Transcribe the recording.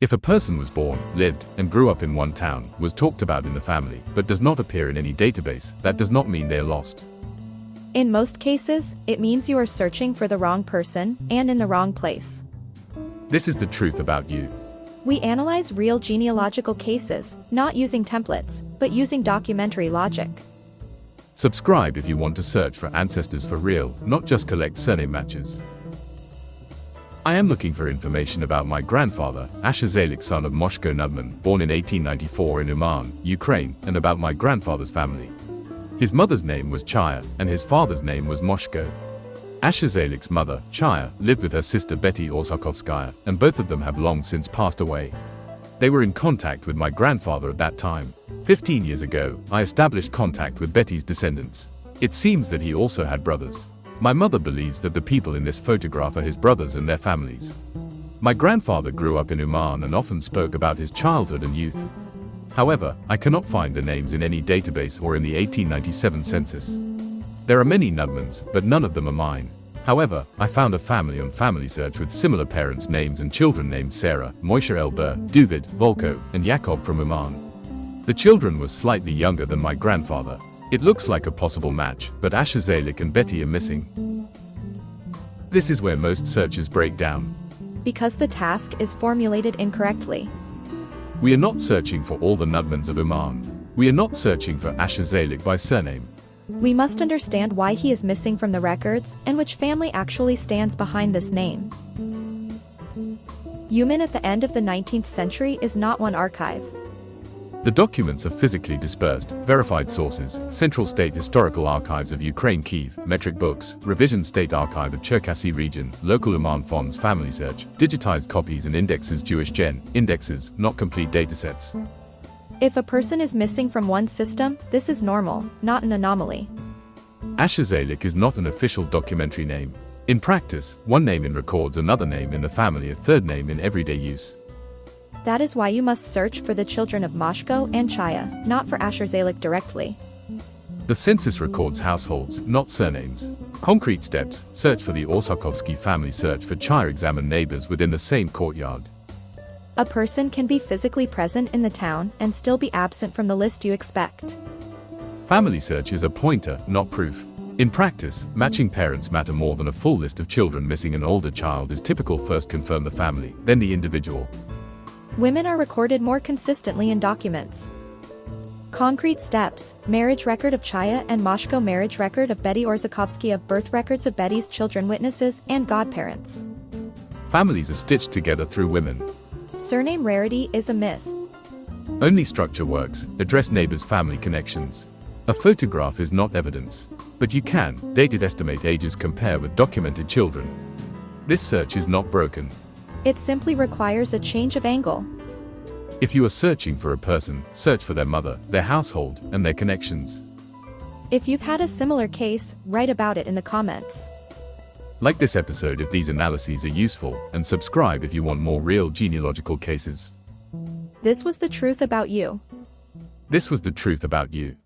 If a person was born, lived, and grew up in one town, was talked about in the family, but does not appear in any database, that does not mean they are lost. In most cases, it means you are searching for the wrong person and in the wrong place. This is the truth about you. We analyze real genealogical cases, not using templates, but using documentary logic. Subscribe if you want to search for ancestors for real, not just collect surname matches. I am looking for information about my grandfather, Asher Zalik, son of Moshko Nudman, born in 1894 in Uman, Ukraine, and about my grandfather's family. His mother's name was Chaya, and his father's name was Moshko. Asher Zalik's mother, Chaya, lived with her sister Betty Orsakovskaya, and both of them have long since passed away. They were in contact with my grandfather at that time. 15 years ago, I established contact with Betty's descendants. It seems that he also had brothers. My mother believes that the people in this photograph are his brothers and their families. My grandfather grew up in Uman and often spoke about his childhood and youth. However, I cannot find the names in any database or in the 1897 census. There are many Nudmans, but none of them are mine. However, I found a family on FamilySearch with similar parents' names and children named Sarah, Moishe Elber, Duvid, Volko, and Jakob from Uman. The children were slightly younger than my grandfather. It looks like a possible match, but Asher Zalik and Betty are missing. This is where most searches break down. Because the task is formulated incorrectly. We are not searching for all the Nudmans of Uman. We are not searching for Asher Zalik by surname. We must understand why he is missing from the records and which family actually stands behind this name. Uman at the end of the 19th century is not one archive. The documents are physically dispersed, verified sources, Central State Historical Archives of Ukraine Kiev, metric books, Revision State Archive of Cherkasy Region, local Uman fonds FamilySearch, digitized copies and indexes Jewish Gen, indexes, not complete datasets. If a person is missing from one system, this is normal, not an anomaly. Asher Zalik is not an official documentary name. In practice, one name in records another name in the family, a third name in everyday use. That is why you must search for the children of Moshko and Chaya, not for Asher Zalik directly. The census records households, not surnames. Concrete steps: search for the Orsakovsky family, search for Chaya, examine neighbors within the same courtyard. A person can be physically present in the town and still be absent from the list you expect. FamilySearch is a pointer, not proof. In practice, matching parents matter more than a full list of children. Missing an older child is typical. First confirm the family, then the individual. Women are recorded more consistently in documents. Concrete steps: marriage record of Chaya and Moshko, marriage record of Betty Orzakovsky, of birth records of Betty's children, witnesses, and godparents. Families are stitched together through women. Surname rarity is a myth. Only structure works. Address neighbors' family connections. A photograph is not evidence. But you can, dated, estimate ages, compare with documented children. This search is not broken. It simply requires a change of angle. If you are searching for a person, search for their mother, their household, and their connections. If you've had a similar case, write about it in the comments. Like this episode if these analyses are useful, and subscribe if you want more real genealogical cases. This was the truth about you. This was the truth about you.